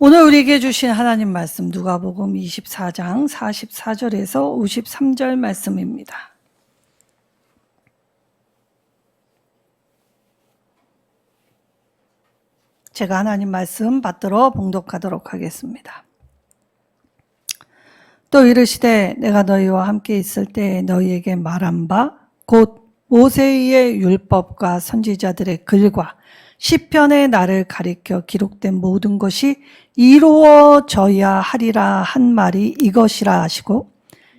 오늘 우리에게 주신 하나님 말씀 누가복음 24장 44절에서 53절 말씀입니다. 제가 하나님 말씀 받들어 봉독하도록 하겠습니다. 또 이르시되 내가 너희와 함께 있을 때 너희에게 말한 바 곧 모세의 율법과 선지자들의 글과 시편의 나를 가리켜 기록된 모든 것이 이루어져야 하리라 한 말이 이것이라 하시고,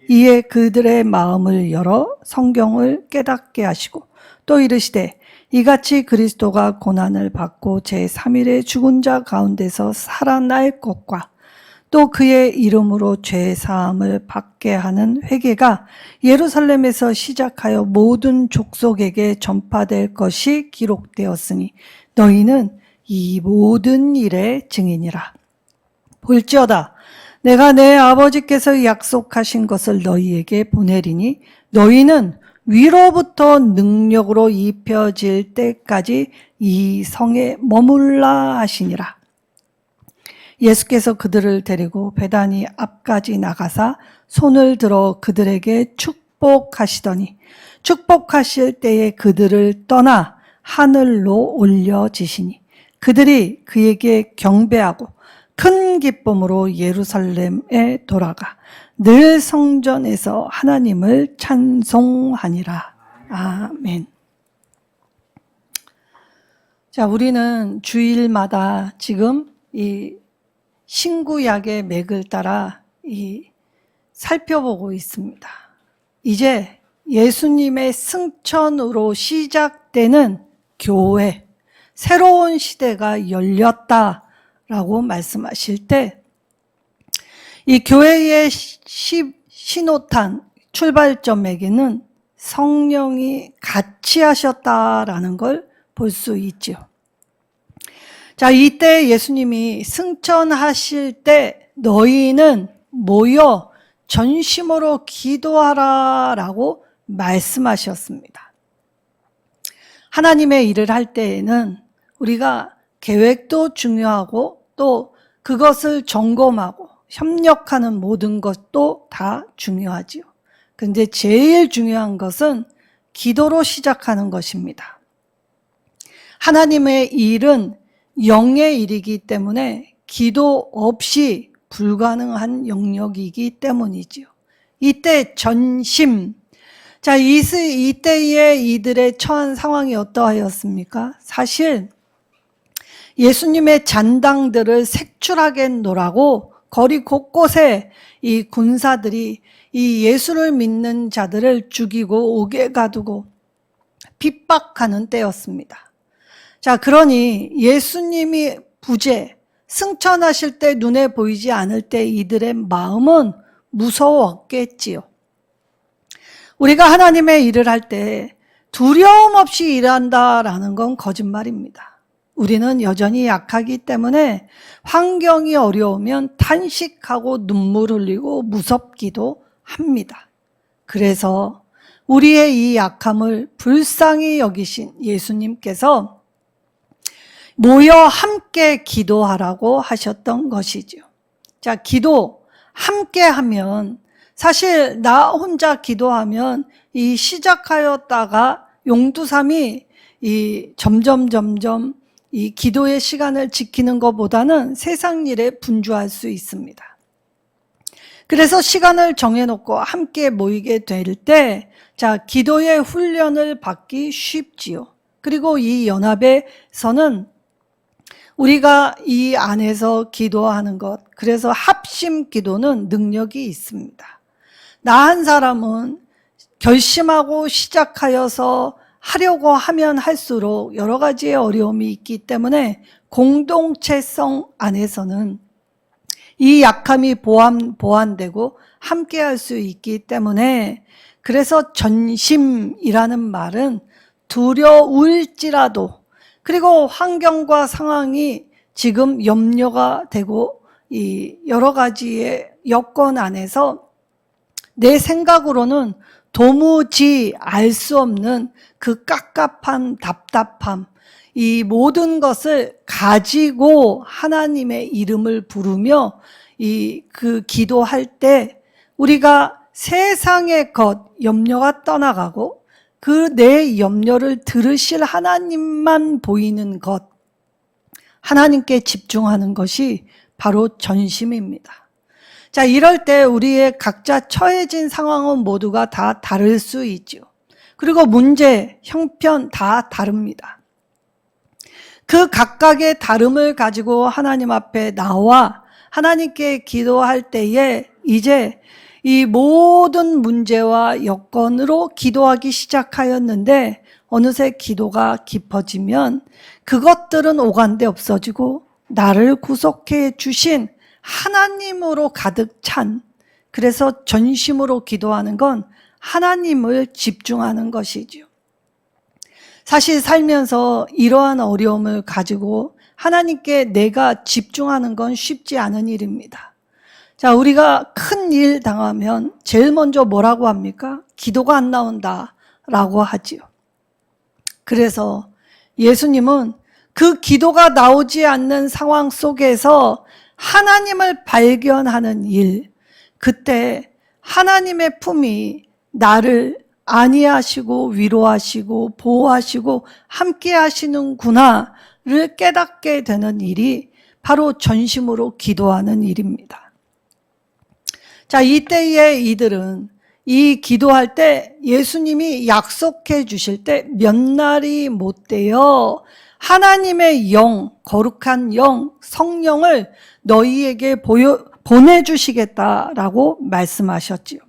이에 그들의 마음을 열어 성경을 깨닫게 하시고, 또 이르시되 이같이 그리스도가 고난을 받고 제3일에 죽은 자 가운데서 살아날 것과 또 그의 이름으로 죄 사함을 받게 하는 회개가 예루살렘에서 시작하여 모든 족속에게 전파될 것이 기록되었으니 너희는 이 모든 일의 증인이라. 볼지어다 내가 내 아버지께서 약속하신 것을 너희에게 보내리니 너희는 위로부터 능력으로 입혀질 때까지 이 성에 머물라 하시니라. 예수께서 그들을 데리고 베다니 앞까지 나가사 손을 들어 그들에게 축복하시더니 축복하실 때에 그들을 떠나 하늘로 올려지시니 그들이 그에게 경배하고 큰 기쁨으로 예루살렘에 돌아가 늘 성전에서 하나님을 찬송하니라. 아멘. 자, 우리는 주일마다 지금 이 신구약의 맥을 따라 살펴보고 있습니다. 이제 예수님의 승천으로 시작되는 교회, 새로운 시대가 열렸다라고 말씀하실 때 이 교회의 신호탄 출발점에게는 성령이 같이 하셨다라는 걸 볼 수 있죠. 자, 이때 예수님이 승천하실 때 너희는 모여 전심으로 기도하라라고 말씀하셨습니다. 하나님의 일을 할 때에는 우리가 계획도 중요하고 또 그것을 점검하고 협력하는 모든 것도 다 중요하지요. 근데 제일 중요한 것은 기도로 시작하는 것입니다. 하나님의 일은 영의 일이기 때문에 기도 없이 불가능한 영역이기 때문이지요. 이때 전심. 자, 이때의 이들의 처한 상황이 어떠하였습니까? 사실 예수님의 잔당들을 색출하겠노라고 거리 곳곳에 이 군사들이 이 예수를 믿는 자들을 죽이고 옥에 가두고 핍박하는 때였습니다. 자, 그러니 예수님이 승천하실 때 눈에 보이지 않을 때 이들의 마음은 무서웠겠지요. 우리가 하나님의 일을 할 때 두려움 없이 일한다라는 건 거짓말입니다. 우리는 여전히 약하기 때문에 환경이 어려우면 탄식하고 눈물 흘리고 무섭기도 합니다. 그래서 우리의 이 약함을 불쌍히 여기신 예수님께서 모여 함께 기도하라고 하셨던 것이죠. 자, 기도 함께 하면 사실 나 혼자 기도하면 이 시작하였다가 용두삼이 점점 이 기도의 시간을 지키는 것보다는 세상 일에 분주할 수 있습니다. 그래서 시간을 정해놓고 함께 모이게 될 때, 자, 기도의 훈련을 받기 쉽지요. 그리고 이 연합에서는 우리가 이 안에서 기도하는 것, 그래서 합심 기도는 능력이 있습니다. 나 한 사람은 결심하고 시작하여서 하려고 하면 할수록 여러 가지의 어려움이 있기 때문에 공동체성 안에서는 이 약함이 보완되고 함께 할 수 있기 때문에 그래서 전심이라는 말은 두려울지라도 그리고 환경과 상황이 지금 염려가 되고 이 여러 가지의 여건 안에서 내 생각으로는 도무지 알 수 없는 그 깝깝한 답답함, 이 모든 것을 가지고 하나님의 이름을 부르며 그 기도할 때 우리가 세상의 것, 염려가 떠나가고 그 내 염려를 들으실 하나님만 보이는 것, 하나님께 집중하는 것이 바로 전심입니다. 자, 이럴 때 우리의 각자 처해진 상황은 모두가 다 다를 수 있죠. 그리고 문제, 형편 다 다릅니다. 그 각각의 다름을 가지고 하나님 앞에 나와 하나님께 기도할 때에 이제 이 모든 문제와 여건으로 기도하기 시작하였는데 어느새 기도가 깊어지면 그것들은 오간데 없어지고 나를 구속해 주신 하나님으로 가득 찬, 그래서 전심으로 기도하는 건 하나님을 집중하는 것이죠. 사실 살면서 이러한 어려움을 가지고 하나님께 내가 집중하는 건 쉽지 않은 일입니다. 자, 우리가 큰 일 당하면 제일 먼저 뭐라고 합니까? 기도가 안 나온다 라고 하지요. 그래서 예수님은 그 기도가 나오지 않는 상황 속에서 하나님을 발견하는 일, 그때 하나님의 품이 나를 안위하시고 위로하시고 보호하시고 함께 하시는구나를 깨닫게 되는 일이 바로 전심으로 기도하는 일입니다. 자, 이때에 이들은 이 기도할 때 예수님이 약속해 주실 때 몇 날이 못 되어 하나님의 영, 거룩한 영, 성령을 너희에게 보내주시겠다라고 말씀하셨지요.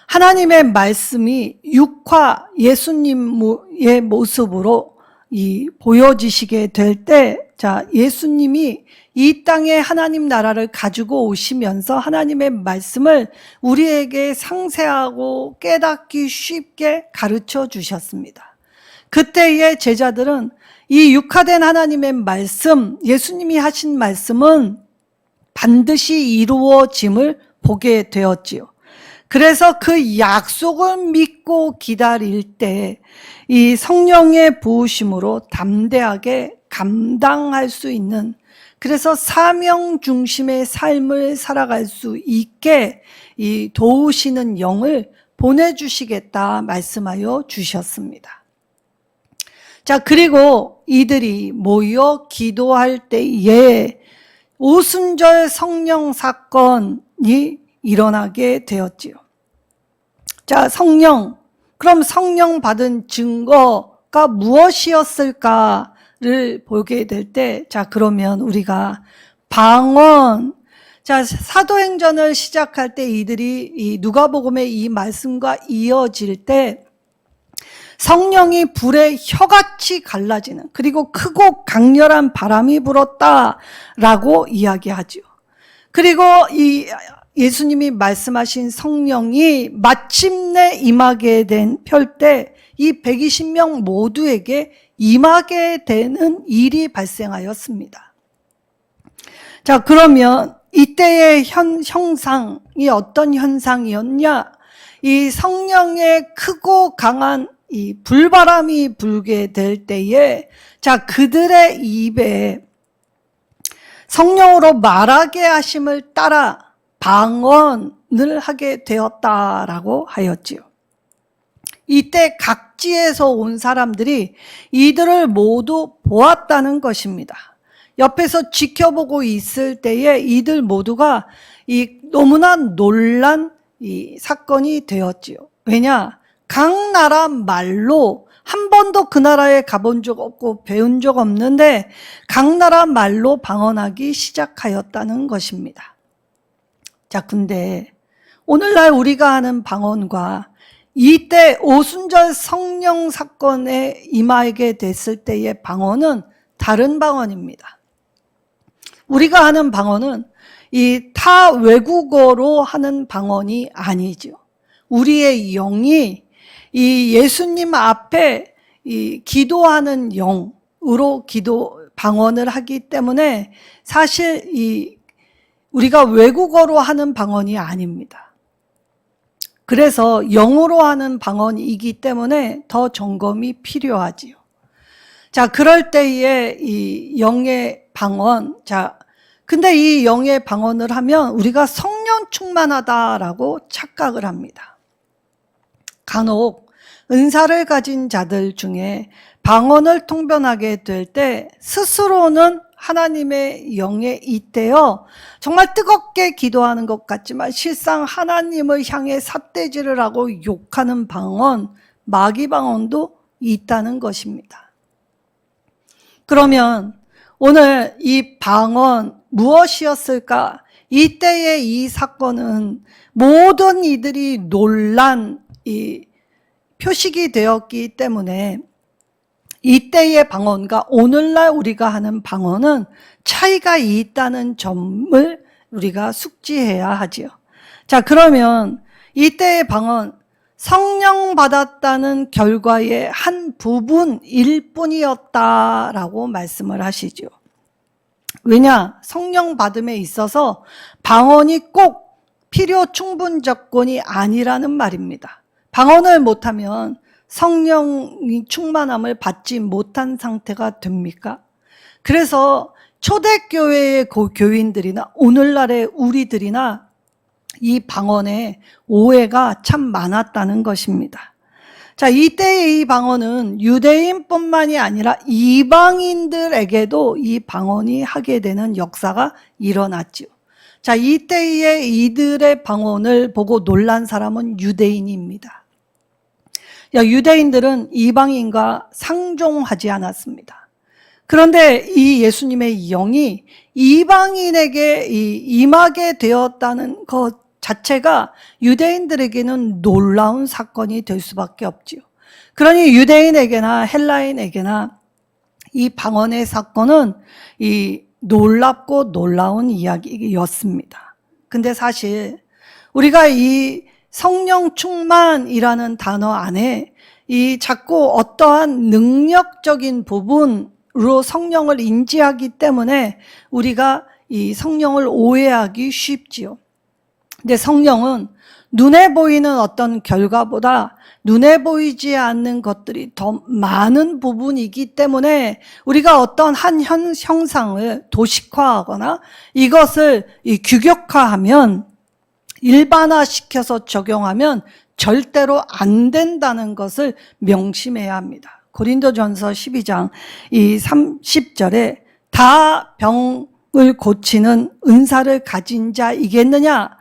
하나님의 말씀이 육화 예수님의 모습으로 보여지시게 될 때, 자, 예수님이 이 땅에 하나님 나라를 가지고 오시면서 하나님의 말씀을 우리에게 상세하고 깨닫기 쉽게 가르쳐 주셨습니다. 그때의 제자들은 이 육화된 하나님의 말씀, 예수님이 하신 말씀은 반드시 이루어짐을 보게 되었지요. 그래서 그 약속을 믿고 기다릴 때 이 성령의 부으심으로 담대하게 감당할 수 있는, 그래서 사명 중심의 삶을 살아갈 수 있게 이 도우시는 영을 보내주시겠다 말씀하여 주셨습니다. 자, 그리고 이들이 모여 기도할 때에 오순절 성령 사건이 일어나게 되었지요. 자, 그럼 성령 받은 증거가 무엇이었을까를 보게 될 때, 자, 그러면 우리가 방언, 자, 사도행전을 시작할 때 이들이 이 누가복음의 이 말씀과 이어질 때 성령이 불에 혀같이 갈라지는, 그리고 크고 강렬한 바람이 불었다라고 이야기하죠. 그리고 이 예수님이 말씀하신 성령이 마침내 임하게 된 펼 때 이 120명 모두에게 임하게 되는 일이 발생하였습니다. 자, 그러면 이때의 형상이 어떤 현상이었냐? 이 성령의 크고 강한 이 불바람이 불게 될 때에, 자, 그들의 입에 성령으로 말하게 하심을 따라 방언을 하게 되었다라고 하였지요. 이때 각지에서 온 사람들이 이들을 모두 보았다는 것입니다. 옆에서 지켜보고 있을 때에 이들 모두가 너무나 놀란 이 사건이 되었지요. 왜냐? 각 나라 말로, 한 번도 그 나라에 가본 적 없고 배운 적 없는데 각 나라 말로 방언하기 시작하였다는 것입니다. 자, 근데 오늘날 우리가 하는 방언과 이때 오순절 성령 사건에 임하게 됐을 때의 방언은 다른 방언입니다. 우리가 하는 방언은 이 타 외국어로 하는 방언이 아니죠. 우리의 영이 이 예수님 앞에 이 기도하는 영으로 방언을 하기 때문에 사실 우리가 외국어로 하는 방언이 아닙니다. 그래서 영어로 하는 방언이기 때문에 더 점검이 필요하지요. 자, 그럴 때에 이 영의 방언, 자, 근데 이 영의 방언을 하면 우리가 성령 충만하다라고 착각을 합니다. 간혹 은사를 가진 자들 중에 방언을 통변하게 될 때 스스로는 하나님의 영에 있대요. 정말 뜨겁게 기도하는 것 같지만 실상 하나님을 향해 삿대질을 하고 욕하는 방언, 마귀 방언도 있다는 것입니다. 그러면 오늘 이 방언 무엇이었을까? 이때의 이 사건은 모든 이들이 놀란 이 표식이 되었기 때문에 이때의 방언과 오늘날 우리가 하는 방언은 차이가 있다는 점을 우리가 숙지해야 하지요. 자, 그러면 이때의 방언, 성령 받았다는 결과의 한 부분일 뿐이었다라고 말씀을 하시죠. 왜냐? 성령 받음에 있어서 방언이 꼭 필요 충분 조건이 아니라는 말입니다. 방언을 못하면 성령이 충만함을 받지 못한 상태가 됩니까? 그래서 초대교회의 교인들이나 오늘날의 우리들이나 이 방언에 오해가 참 많았다는 것입니다. 자, 이때의 이 방언은 유대인뿐만이 아니라 이방인들에게도 이 방언이 하게 되는 역사가 일어났죠. 자, 이때의 이들의 방언을 보고 놀란 사람은 유대인입니다. 유대인들은 이방인과 상종하지 않았습니다. 그런데 이 예수님의 영이 이방인에게 임하게 되었다는 것 자체가 유대인들에게는 놀라운 사건이 될 수밖에 없지요. 그러니 유대인에게나 헬라인에게나 이 방언의 사건은 이 놀랍고 놀라운 이야기였습니다. 근데 사실 우리가 이 성령 충만이라는 단어 안에 이 자꾸 어떠한 능력적인 부분으로 성령을 인지하기 때문에 우리가 이 성령을 오해하기 쉽지요. 근데 성령은 눈에 보이는 어떤 결과보다 눈에 보이지 않는 것들이 더 많은 부분이기 때문에 우리가 어떤 한 형상을 도식화하거나 이것을 규격화하면 일반화시켜서 적용하면 절대로 안 된다는 것을 명심해야 합니다. 고린도전서 12장 이 30절에 다 병을 고치는 은사를 가진 자이겠느냐?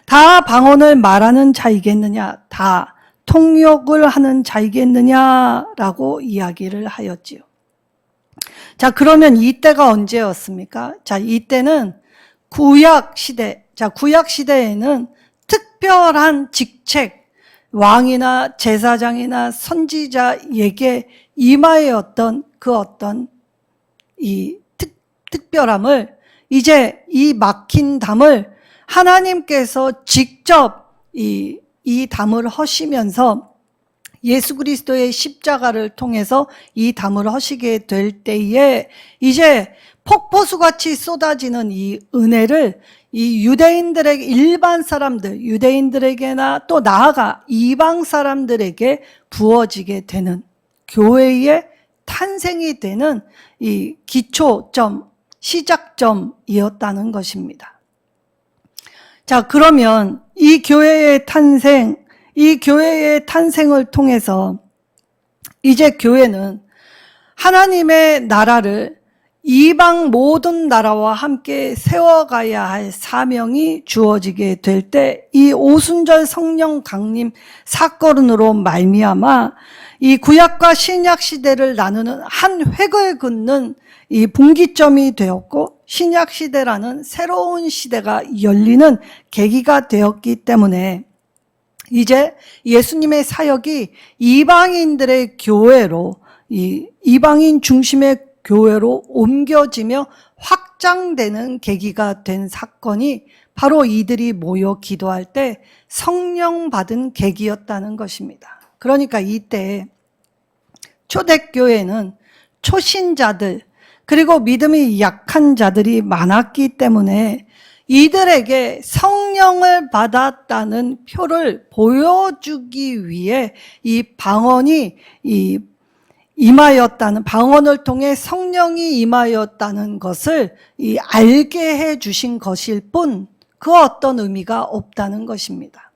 다 방언을 말하는 자이겠느냐? 다 통역을 하는 자이겠느냐라고 이야기를 하였지요. 자, 그러면 이때가 언제였습니까? 자, 이때는 구약 시대. 자, 구약 시대에는 특별한 직책, 왕이나 제사장이나 선지자에게 임하였던 그 어떤 이 특별함을 이제 이 막힌 담을 하나님께서 직접 이 담을 허시면서 예수 그리스도의 십자가를 통해서 이 담을 허시게 될 때에 이제 폭포수같이 쏟아지는 이 은혜를 이 유대인들에게, 일반 사람들, 유대인들에게나 또 나아가 이방 사람들에게 부어지게 되는 교회의 탄생이 되는 이 기초점, 시작점이었다는 것입니다. 자, 그러면 이 교회의 탄생을 통해서 이제 교회는 하나님의 나라를 이방 모든 나라와 함께 세워가야 할 사명이 주어지게 될 때 이 오순절 성령 강림 사건으로 말미암아 이 구약과 신약 시대를 나누는 한 획을 긋는 이 분기점이 되었고 신약 시대라는 새로운 시대가 열리는 계기가 되었기 때문에 이제 예수님의 사역이 이방인들의 교회로 이방인 중심의 교회로 옮겨지며 확장되는 계기가 된 사건이 바로 이들이 모여 기도할 때 성령 받은 계기였다는 것입니다. 그러니까 이때 초대교회는 초신자들 그리고 믿음이 약한 자들이 많았기 때문에 이들에게 성령을 받았다는 표를 보여주기 위해 이 방언이 임하였다는, 방언을 통해 성령이 임하였다는 것을 알게 해 주신 것일 뿐 그 어떤 의미가 없다는 것입니다.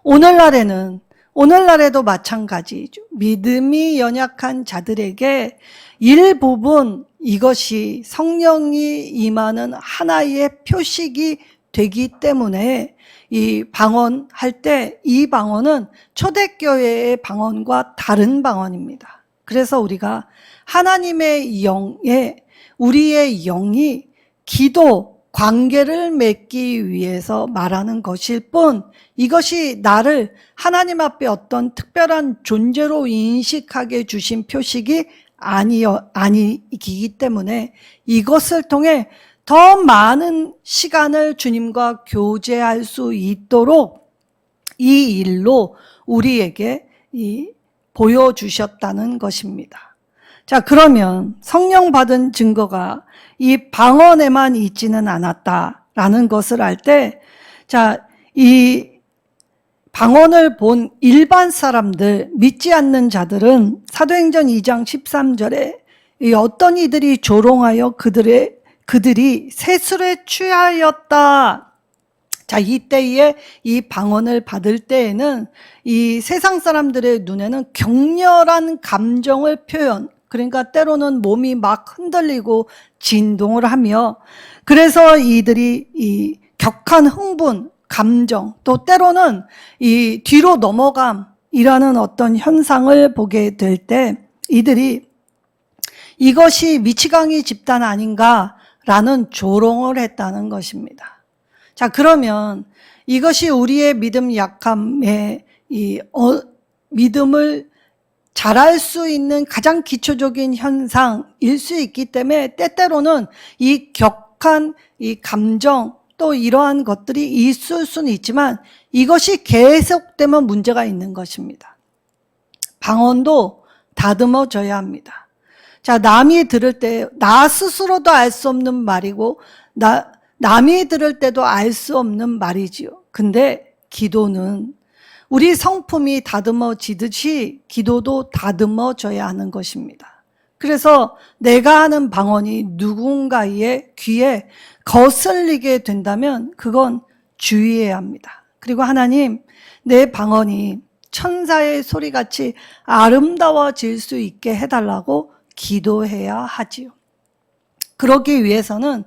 오늘날에도 마찬가지죠. 믿음이 연약한 자들에게 일부분 이것이 성령이 임하는 하나의 표식이 되기 때문에 이 방언할 때 이 방언은 초대교회의 방언과 다른 방언입니다. 그래서 우리가 하나님의 영에 우리의 영이 기도, 관계를 맺기 위해서 말하는 것일 뿐 이것이 나를 하나님 앞에 어떤 특별한 존재로 인식하게 주신 표식이 아니기 때문에 이것을 통해 더 많은 시간을 주님과 교제할 수 있도록 이 일로 우리에게 보여주셨다는 것입니다. 자, 그러면 성령 받은 증거가 이 방언에만 있지는 않았다라는 것을 알 때, 자, 이 방언을 본 일반 사람들, 믿지 않는 자들은 사도행전 2장 13절에 어떤 이들이 조롱하여 그들이 세술에 취하였다. 자, 이때에 이 방언을 받을 때에는 이 세상 사람들의 눈에는 격렬한 감정을 표현, 그러니까 때로는 몸이 막 흔들리고 진동을 하며, 그래서 이들이 이 격한 흥분, 감정, 또 때로는 이 뒤로 넘어감이라는 어떤 현상을 보게 될 때 이들이 이것이 미치광이 집단 아닌가라는 조롱을 했다는 것입니다. 자, 그러면 이것이 우리의 믿음 약함에 믿음을 잘할 수 있는 가장 기초적인 현상일 수 있기 때문에 때때로는 이 격한 이 감정 또 이러한 것들이 있을 수는 있지만 이것이 계속되면 문제가 있는 것입니다. 방언도 다듬어져야 합니다. 자, 남이 들을 때 나 스스로도 알 수 없는 말이고 남이 들을 때도 알 수 없는 말이지요. 근데 기도는 우리 성품이 다듬어지듯이 기도도 다듬어져야 하는 것입니다. 그래서 내가 하는 방언이 누군가의 귀에 거슬리게 된다면 그건 주의해야 합니다. 그리고 하나님, 내 방언이 천사의 소리같이 아름다워질 수 있게 해달라고 기도해야 하지요. 그러기 위해서는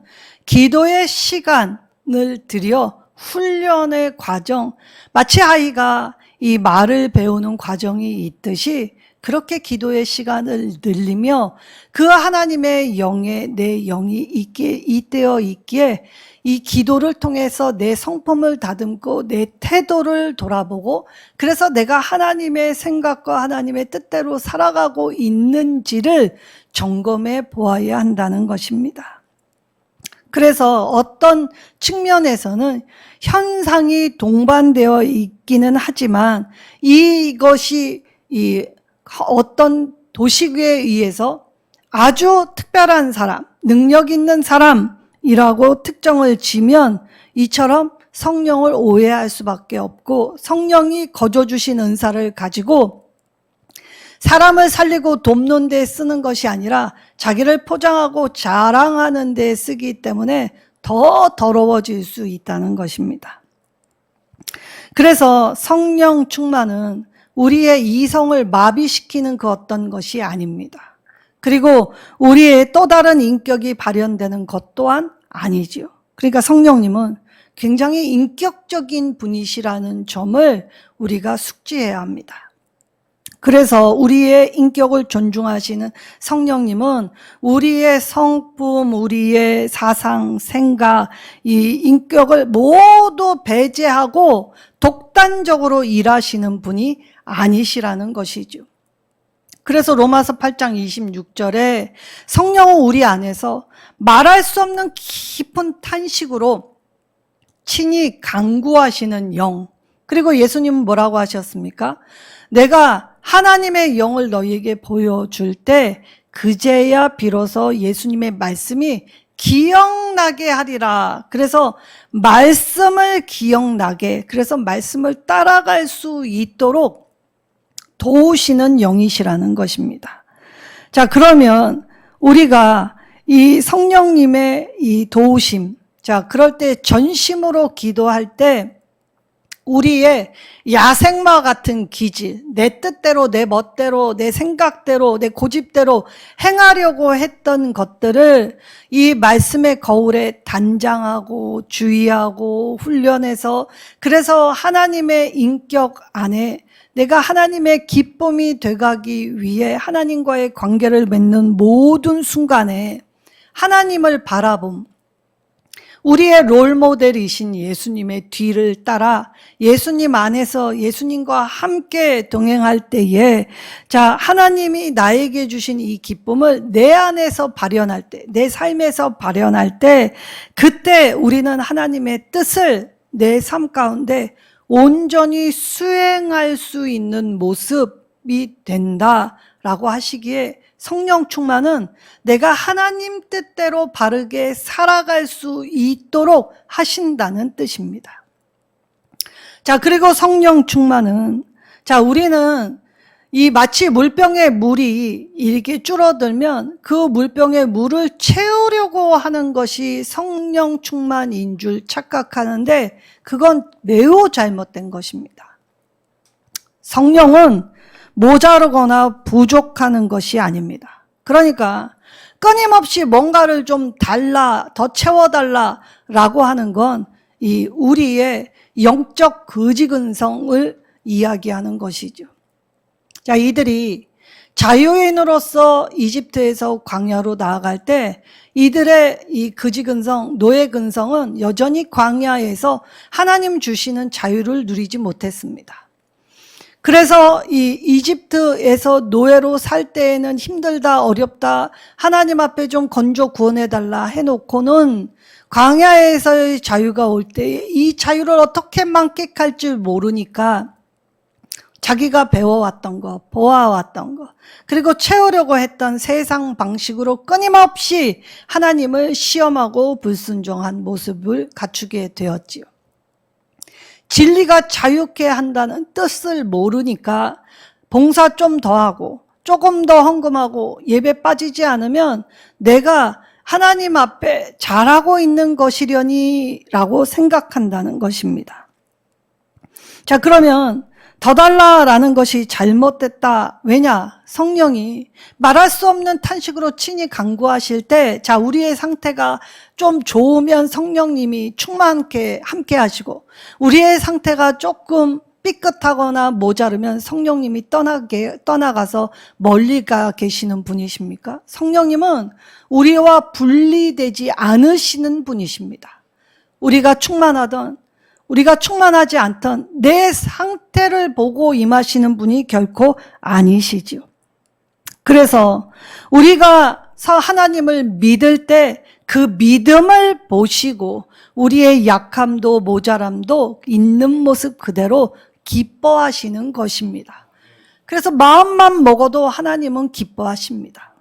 기도의 시간을 들여 훈련의 과정, 마치 아이가 이 말을 배우는 과정이 있듯이 그렇게 기도의 시간을 늘리며 그 하나님의 영에 내 영이 잇대어 있기에 이 기도를 통해서 내 성품을 다듬고 내 태도를 돌아보고 그래서 내가 하나님의 생각과 하나님의 뜻대로 살아가고 있는지를 점검해 보아야 한다는 것입니다. 그래서 어떤 측면에서는 현상이 동반되어 있기는 하지만 이것이 어떤 도식에 의해서 아주 특별한 사람, 능력 있는 사람이라고 특정을 지면 이처럼 성령을 오해할 수밖에 없고 성령이 거저주신 은사를 가지고 사람을 살리고 돕는 데 쓰는 것이 아니라 자기를 포장하고 자랑하는 데 쓰기 때문에 더 더러워질 수 있다는 것입니다. 그래서 성령 충만은 우리의 이성을 마비시키는 그 어떤 것이 아닙니다. 그리고 우리의 또 다른 인격이 발현되는 것 또한 아니지요. 그러니까 성령님은 굉장히 인격적인 분이시라는 점을 우리가 숙지해야 합니다. 그래서 우리의 인격을 존중하시는 성령님은 우리의 성품, 우리의 사상, 생각, 이 인격을 모두 배제하고 독단적으로 일하시는 분이 아니시라는 것이죠. 그래서 로마서 8장 26절에 성령은 우리 안에서 말할 수 없는 깊은 탄식으로 친히 간구하시는 영. 그리고 예수님은 뭐라고 하셨습니까? 내가 하나님의 영을 너희에게 보여줄 때 그제야 비로소 예수님의 말씀이 기억나게 하리라. 그래서 말씀을 기억나게, 그래서 말씀을 따라갈 수 있도록 도우시는 영이시라는 것입니다. 자, 그러면 우리가 이 성령님의 이 도우심, 자, 그럴 때 전심으로 기도할 때 우리의 야생마 같은 기질, 내 뜻대로, 내 멋대로, 내 생각대로, 내 고집대로 행하려고 했던 것들을 이 말씀의 거울에 단장하고 주의하고 훈련해서, 그래서 하나님의 인격 안에 내가 하나님의 기쁨이 돼가기 위해 하나님과의 관계를 맺는 모든 순간에 하나님을 바라봄, 우리의 롤모델이신 예수님의 뒤를 따라 예수님 안에서 예수님과 함께 동행할 때에, 자, 하나님이 나에게 주신 이 기쁨을 내 안에서 발현할 때, 내 삶에서 발현할 때, 그때 우리는 하나님의 뜻을 내 삶 가운데 온전히 수행할 수 있는 모습이 된다라고 하시기에, 성령 충만은 내가 하나님 뜻대로 바르게 살아갈 수 있도록 하신다는 뜻입니다. 자, 그리고 성령 충만은, 자, 우리는 이 마치 물병에 물이 이렇게 줄어들면 그 물병에 물을 채우려고 하는 것이 성령 충만인 줄 착각하는데, 그건 매우 잘못된 것입니다. 성령은 모자르거나 부족하는 것이 아닙니다. 그러니까 끊임없이 뭔가를 좀 달라, 더 채워달라라고 하는 건 이 우리의 영적 거지근성을 이야기하는 것이죠. 자, 이들이 자유인으로서 이집트에서 광야로 나아갈 때 이들의 이 거지근성, 노예근성은 여전히 광야에서 하나님 주시는 자유를 누리지 못했습니다. 그래서 이 이집트에서 노예로 살 때에는 힘들다, 어렵다, 하나님 앞에 좀 건져 구원해달라 해놓고는 광야에서의 자유가 올 때 이 자유를 어떻게 만끽할 줄 모르니까 자기가 배워왔던 거, 보아왔던 거, 그리고 채우려고 했던 세상 방식으로 끊임없이 하나님을 시험하고 불순종한 모습을 갖추게 되었지요. 진리가 자유케 한다는 뜻을 모르니까 봉사 좀 더 하고 조금 더 헌금하고 예배 빠지지 않으면 내가 하나님 앞에 잘하고 있는 것이려니 라고 생각한다는 것입니다. 자, 그러면 더 달라라는 것이 잘못됐다. 왜냐? 성령이 말할 수 없는 탄식으로 친히 간구하실 때, 자, 우리의 상태가 좀 좋으면 성령님이 충만케 함께 하시고, 우리의 상태가 조금 삐끗하거나 모자르면 성령님이 떠나가서 멀리 가 계시는 분이십니까? 성령님은 우리와 분리되지 않으시는 분이십니다. 우리가 충만하던, 우리가 충만하지 않던 내 상태를 보고 임하시는 분이 결코 아니시지요. 그래서 우리가 하나님을 믿을 때 그 믿음을 보시고 우리의 약함도 모자람도 있는 모습 그대로 기뻐하시는 것입니다. 그래서 마음만 먹어도 하나님은 기뻐하십니다.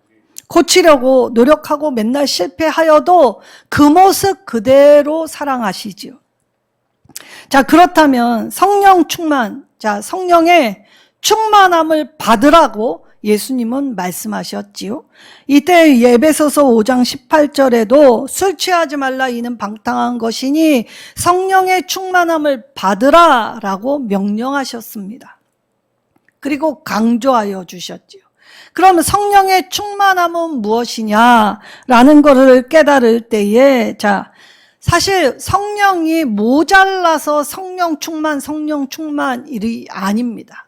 고치려고 노력하고 맨날 실패하여도 그 모습 그대로 사랑하시지요. 자, 그렇다면 성령 충만, 자, 성령의 충만함을 받으라고 예수님은 말씀하셨지요. 이때 에베소서 5장 18절에도 술 취하지 말라 이는 방탕한 것이니 성령의 충만함을 받으라라고 명령하셨습니다. 그리고 강조하여 주셨지요. 그러면 성령의 충만함은 무엇이냐라는 것을 깨달을 때에, 자, 사실 성령이 모자라서 성령 충만 일이 아닙니다.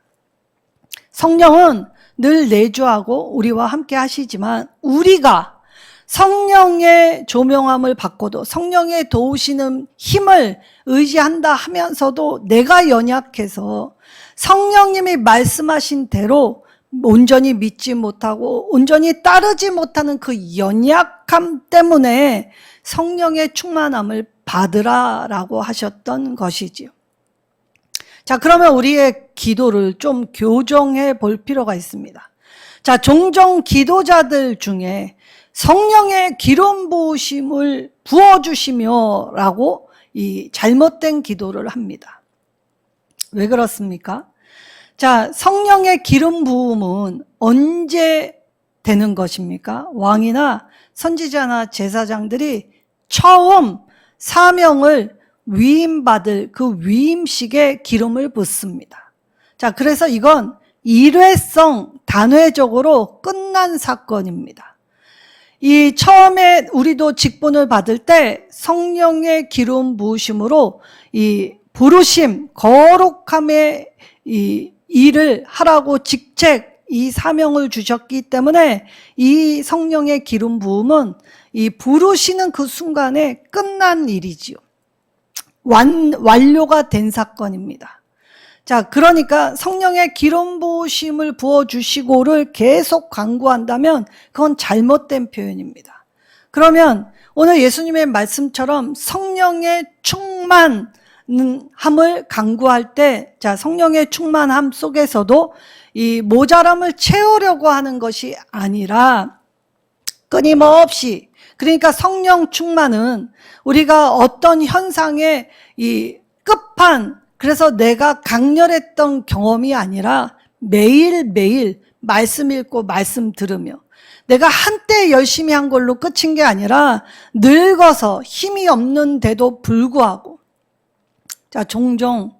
성령은 늘 내주하고 우리와 함께 하시지만 우리가 성령의 조명함을 받고도 성령의 도우시는 힘을 의지한다 하면서도 내가 연약해서 성령님이 말씀하신 대로 온전히 믿지 못하고 온전히 따르지 못하는 그 연약함 때문에 성령의 충만함을 받으라라고 하셨던 것이지요. 자, 그러면 우리의 기도를 좀 교정해 볼 필요가 있습니다. 자, 종종 기도자들 중에 성령의 기름 부으심을 부어주시며 라고 이 잘못된 기도를 합니다. 왜 그렇습니까? 자, 성령의 기름 부음은 언제 되는 것입니까? 왕이나 선지자나 제사장들이 처음 사명을 위임받을 그 위임식에 기름을 붓습니다. 자, 그래서 이건 일회성, 단회적으로 끝난 사건입니다. 이 처음에 우리도 직분을 받을 때 성령의 기름 부으심으로 이 부르심, 거룩함의 이 일을 하라고 직책, 이 사명을 주셨기 때문에 이 성령의 기름 부음은 이 부르시는 그 순간에 끝난 일이지요. 완료가 된 사건입니다. 자, 그러니까 성령의 기름 부으심을 부어주시고를 계속 강구한다면 그건 잘못된 표현입니다. 그러면 오늘 예수님의 말씀처럼 성령의 충만함을 강구할 때, 자, 성령의 충만함 속에서도 이 모자람을 채우려고 하는 것이 아니라 끊임없이, 그러니까 성령 충만은 우리가 어떤 현상의 이 끝판, 그래서 내가 강렬했던 경험이 아니라 매일매일 말씀 읽고 말씀 들으며 내가 한때 열심히 한 걸로 끝인 게 아니라 늙어서 힘이 없는데도 불구하고, 자, 종종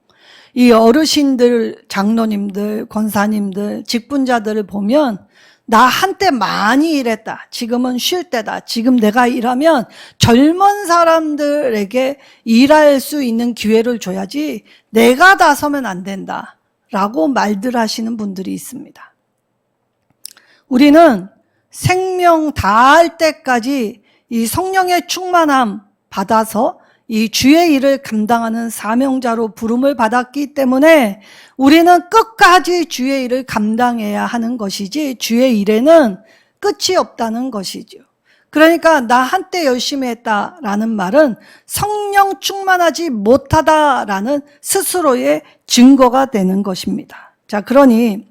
이 어르신들, 장로님들, 권사님들, 직분자들을 보면 나 한때 많이 일했다. 지금은 쉴 때다. 지금 내가 일하면 젊은 사람들에게 일할 수 있는 기회를 줘야지 내가 나서면 안 된다. 라고 말들 하시는 분들이 있습니다. 우리는 생명 다할 때까지 이 성령의 충만함 받아서 이 주의 일을 감당하는 사명자로 부름을 받았기 때문에 우리는 끝까지 주의 일을 감당해야 하는 것이지 주의 일에는 끝이 없다는 것이죠. 그러니까 나 한때 열심히 했다라는 말은 성령 충만하지 못하다라는 스스로의 증거가 되는 것입니다. 자, 그러니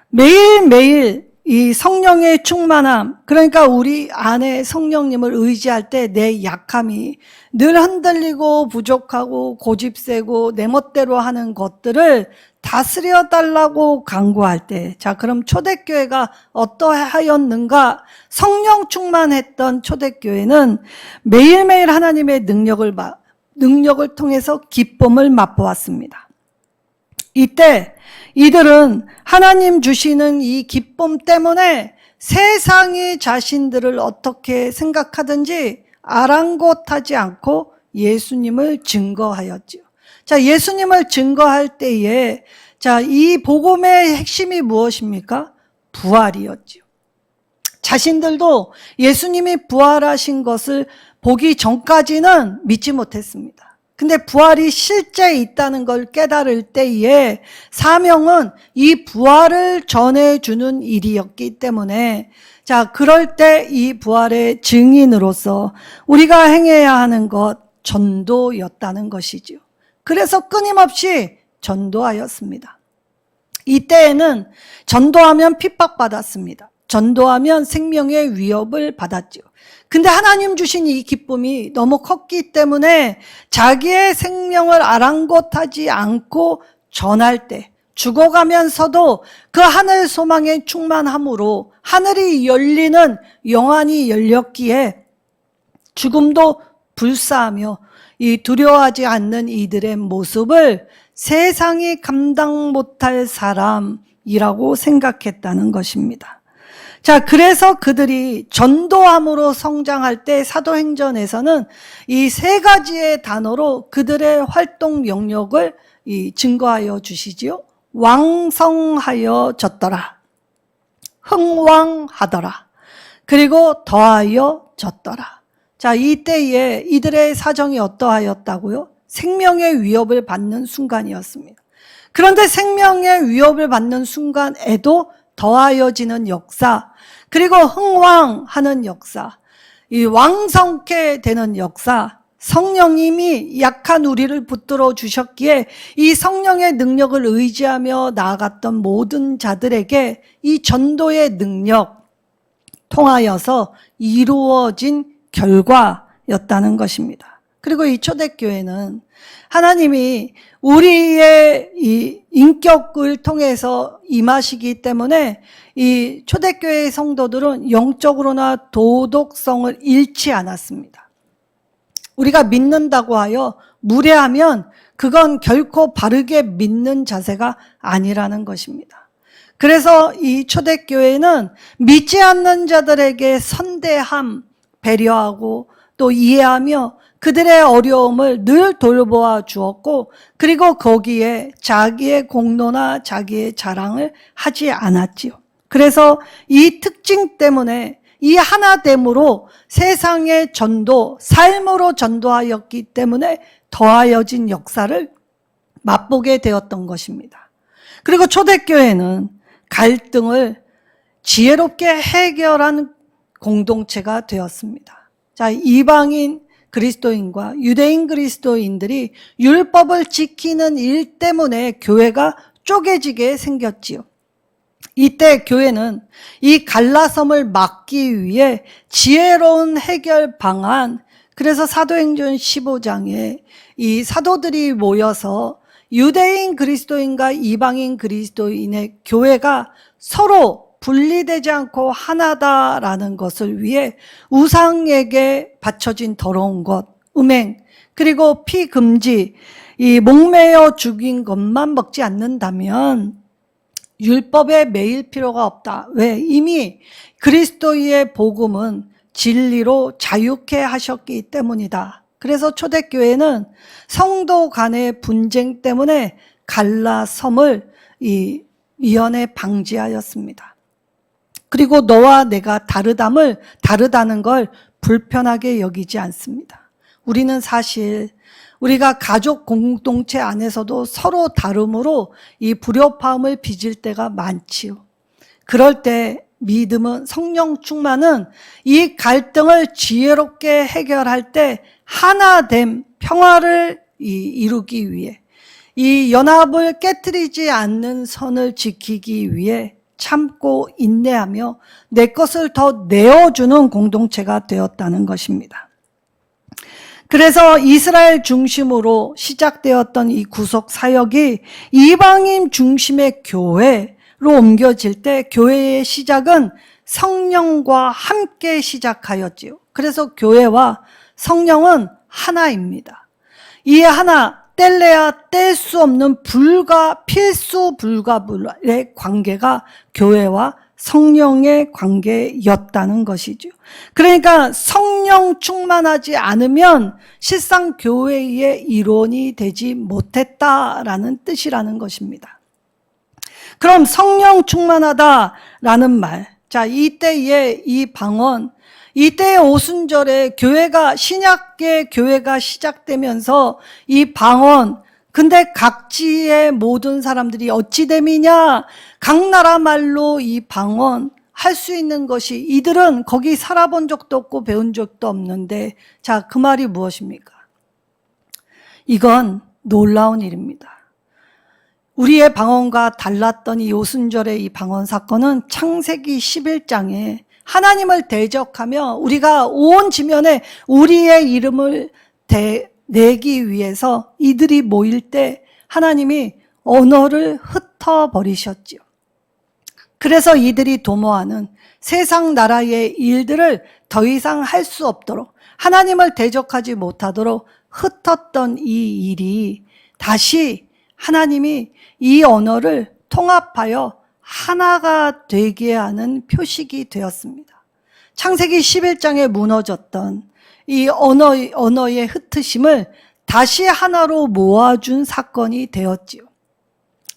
매일매일 이 성령의 충만함, 그러니까 우리 안에 성령님을 의지할 때 내 약함이 늘 흔들리고 부족하고 고집세고 내 멋대로 하는 것들을 다스려 달라고 강구할 때, 자, 그럼 초대교회가 어떠하였는가? 성령 충만했던 초대교회는 매일매일 하나님의 능력을 통해서 기쁨을 맛보았습니다. 이때 이들은 하나님 주시는 이 기쁨 때문에 세상이 자신들을 어떻게 생각하든지 아랑곳하지 않고 예수님을 증거하였지요. 자, 예수님을 증거할 때에, 자, 이 복음의 핵심이 무엇입니까? 부활이었지요. 자신들도 예수님이 부활하신 것을 보기 전까지는 믿지 못했습니다. 근데 부활이 실제 있다는 걸 깨달을 때에 사명은 이 부활을 전해주는 일이었기 때문에, 자, 그럴 때 이 부활의 증인으로서 우리가 행해야 하는 것, 전도였다는 것이죠. 그래서 끊임없이 전도하였습니다. 이때에는 전도하면 핍박받았습니다. 전도하면 생명의 위협을 받았죠. 근데 하나님 주신 이 기쁨이 너무 컸기 때문에 자기의 생명을 아랑곳하지 않고 전할 때, 죽어가면서도 그 하늘 소망의 충만함으로 하늘이 열리는 영안이 열렸기에 죽음도 불사하며 이 두려워하지 않는 이들의 모습을 세상이 감당 못할 사람이라고 생각했다는 것입니다. 자, 그래서 그들이 전도함으로 성장할 때 사도행전에서는 이 세 가지의 단어로 그들의 활동 영역을 증거하여 주시지요. 왕성하여졌더라, 흥왕하더라, 그리고 더하여졌더라. 자, 이때에 이들의 사정이 어떠하였다고요? 생명의 위협을 받는 순간이었습니다. 그런데 생명의 위협을 받는 순간에도 더하여지는 역사, 그리고 흥왕하는 역사, 이 왕성케 되는 역사, 성령님이 약한 우리를 붙들어 주셨기에 이 성령의 능력을 의지하며 나아갔던 모든 자들에게 이 전도의 능력 통하여서 이루어진 결과였다는 것입니다. 그리고 이 초대교회는 하나님이 우리의 이 인격을 통해서 임하시기 때문에 이 초대교회의 성도들은 영적으로나 도덕성을 잃지 않았습니다. 우리가 믿는다고 하여 무례하면 그건 결코 바르게 믿는 자세가 아니라는 것입니다. 그래서 이 초대교회는 믿지 않는 자들에게 선대함, 배려하고 또 이해하며 그들의 어려움을 늘 돌보아 주었고, 그리고 거기에 자기의 공로나 자기의 자랑을 하지 않았지요. 그래서 이 특징 때문에 이 하나됨으로 세상의 전도, 삶으로 전도하였기 때문에 더하여진 역사를 맛보게 되었던 것입니다. 그리고 초대교회는 갈등을 지혜롭게 해결한 공동체가 되었습니다. 자, 이방인 그리스도인과 유대인 그리스도인들이 율법을 지키는 일 때문에 교회가 쪼개지게 생겼지요. 이때 교회는 이 갈라섬을 막기 위해 지혜로운 해결 방안, 그래서 사도행전 15장에 이 사도들이 모여서 유대인 그리스도인과 이방인 그리스도인의 교회가 서로 분리되지 않고 하나다라는 것을 위해 우상에게 바쳐진 더러운 것, 음행, 그리고 피금지, 이 목매어 죽인 것만 먹지 않는다면 율법에 매일 필요가 없다. 왜? 이미 그리스도의 복음은 진리로 자유케 하셨기 때문이다. 그래서 초대교회는 성도 간의 분쟁 때문에 갈라섬을 이연에 방지하였습니다. 그리고 너와 내가 다르다는 걸 불편하게 여기지 않습니다. 우리는 사실 우리가 가족 공동체 안에서도 서로 다름으로 이 불협화음을 빚을 때가 많지요. 그럴 때 믿음은, 성령 충만은 이 갈등을 지혜롭게 해결할 때 하나됨, 평화를 이루기 위해, 이 연합을 깨뜨리지 않는 선을 지키기 위해 참고 인내하며 내 것을 더 내어주는 공동체가 되었다는 것입니다. 그래서 이스라엘 중심으로 시작되었던 이 구속 사역이 이방인 중심의 교회로 옮겨질 때 교회의 시작은 성령과 함께 시작하였지요. 그래서 교회와 성령은 하나입니다. 이 하나, 뗄래야 뗄 수 없는 필수 불가분의 관계가 교회와 성령의 관계였다는 것이죠. 그러니까 성령 충만하지 않으면 실상 교회의 일원이 되지 못했다라는 뜻이라는 것입니다. 그럼 성령 충만하다라는 말, 자, 이때의 이 방언, 이때의 오순절에 신약계 교회가 시작되면서 이 방언, 근데 각지의 모든 사람들이 어찌됨이냐, 각 나라 말로 이 방언 할 수 있는 것이, 이들은 거기 살아본 적도 없고 배운 적도 없는데, 자, 그 말이 무엇입니까? 이건 놀라운 일입니다. 우리의 방언과 달랐던 이 오순절의 이 방언 사건은 창세기 11장에 하나님을 대적하며 우리가 온 지면에 우리의 이름을 내기 위해서 이들이 모일 때 하나님이 언어를 흩어버리셨지요. 그래서 이들이 도모하는 세상 나라의 일들을 더 이상 할 수 없도록, 하나님을 대적하지 못하도록 흩었던 이 일이 다시 하나님이 이 언어를 통합하여 하나가 되게 하는 표식이 되었습니다. 창세기 11장에 무너졌던 이 언어의 흩으심을 다시 하나로 모아준 사건이 되었지요.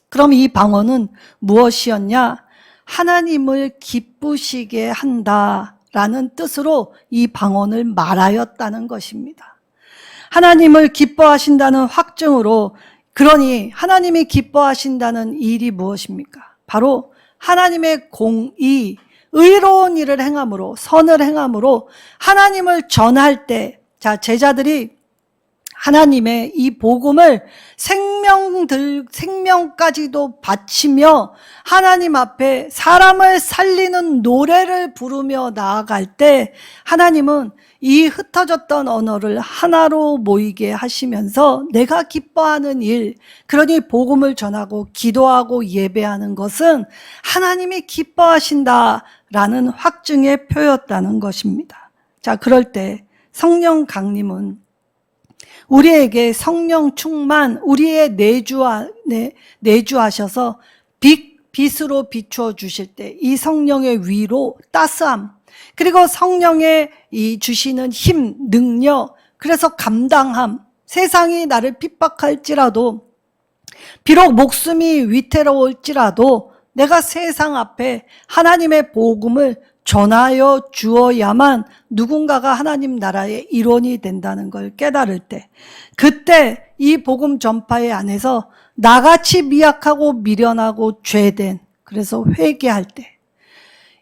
그럼 이 방언은 무엇이었냐? 하나님을 기쁘시게 한다라는 뜻으로 이 방언을 말하였다는 것입니다. 하나님을 기뻐하신다는 확증으로, 그러니 하나님이 기뻐하신다는 일이 무엇입니까? 바로 하나님의 공의, 의로운 일을 행함으로, 선을 행함으로 하나님을 전할 때, 자, 제자들이 하나님의 이 복음을 생명까지도 바치며 하나님 앞에 사람을 살리는 노래를 부르며 나아갈 때 하나님은 이 흩어졌던 언어를 하나로 모이게 하시면서 내가 기뻐하는 일, 그러니 복음을 전하고 기도하고 예배하는 것은 하나님이 기뻐하신다라는 확증의 표였다는 것입니다. 자, 그럴 때 성령 강림은 우리에게 성령 충만, 우리의 내주하셔서 빛으로 비추어 주실 때 이 성령의 위로, 따스함, 그리고 성령의 이 주시는 힘, 능력, 그래서 감당함, 세상이 나를 핍박할지라도, 비록 목숨이 위태로울지라도 내가 세상 앞에 하나님의 복음을 전하여 주어야만 누군가가 하나님 나라의 일원이 된다는 걸 깨달을 때, 그때 이 복음 전파의 안에서 나같이 미약하고 미련하고 죄된, 그래서 회개할 때,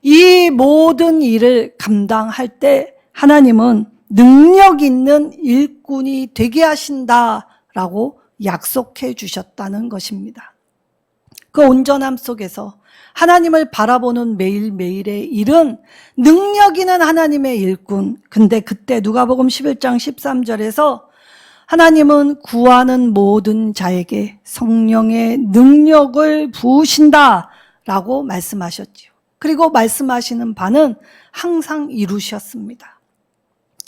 이 모든 일을 감당할 때 하나님은 능력 있는 일꾼이 되게 하신다라고 약속해 주셨다는 것입니다. 그 온전함 속에서 하나님을 바라보는 매일매일의 일은 능력 있는 하나님의 일꾼. 근데 그때 누가복음 11장 13절에서 하나님은 구하는 모든 자에게 성령의 능력을 부으신다라고 말씀하셨지요. 그리고 말씀하시는 바는 항상 이루셨습니다.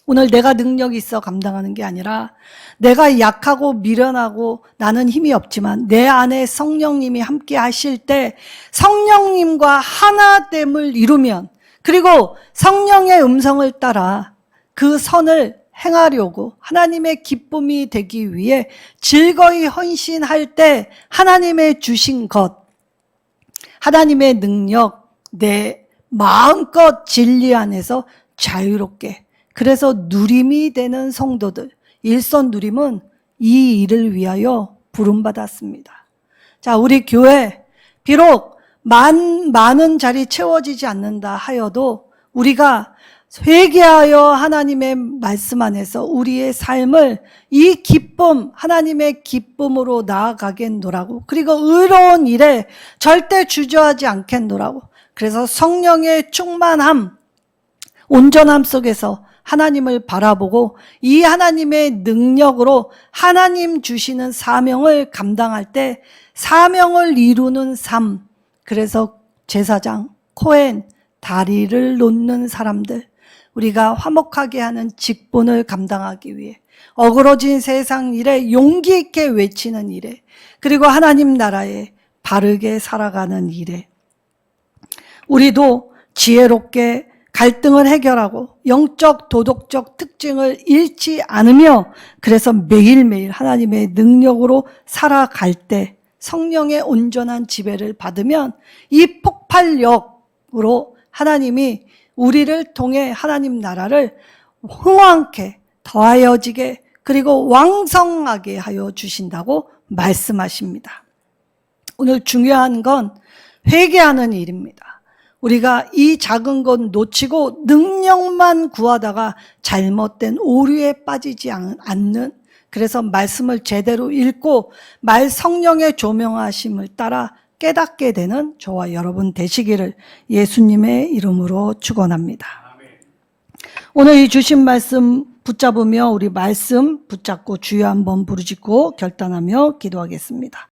오늘 내가 능력이 있어 감당하는 게 아니라 내가 약하고 미련하고 나는 힘이 없지만 내 안에 성령님이 함께 하실 때 성령님과 하나됨을 이루면, 그리고 성령의 음성을 따라 그 선을 행하려고 하나님의 기쁨이 되기 위해 즐거이 헌신할 때 하나님의 주신 것, 하나님의 능력, 내 마음껏 진리 안에서 자유롭게, 그래서 누림이 되는 성도들, 일선 누림은 이 일을 위하여 부름받았습니다. 자, 우리 교회 비록 많은 자리 채워지지 않는다 하여도 우리가 회개하여 하나님의 말씀 안에서 우리의 삶을 이 기쁨, 하나님의 기쁨으로 나아가겠노라고, 그리고 의로운 일에 절대 주저하지 않겠노라고, 그래서 성령의 충만함, 온전함 속에서 하나님을 바라보고 이 하나님의 능력으로 하나님 주시는 사명을 감당할 때 사명을 이루는 삶, 그래서 제사장, 코헨, 다리를 놓는 사람들, 우리가 화목하게 하는 직분을 감당하기 위해 어그러진 세상 일에 용기 있게 외치는 일에, 그리고 하나님 나라에 바르게 살아가는 일에 우리도 지혜롭게 갈등을 해결하고 영적 도덕적 특징을 잃지 않으며, 그래서 매일매일 하나님의 능력으로 살아갈 때 성령의 온전한 지배를 받으면 이 폭발력으로 하나님이 우리를 통해 하나님 나라를 흥왕케 더하여지게 그리고 왕성하게 하여 주신다고 말씀하십니다. 오늘 중요한 건 회개하는 일입니다. 우리가 이 작은 것 놓치고 능력만 구하다가 잘못된 오류에 빠지지 않는, 그래서 말씀을 제대로 읽고 성령의 조명하심을 따라 깨닫게 되는 저와 여러분 되시기를 예수님의 이름으로 축원합니다. 오늘 이 주신 말씀 붙잡으며 우리 말씀 붙잡고 주여 한번 부르짖고 결단하며 기도하겠습니다.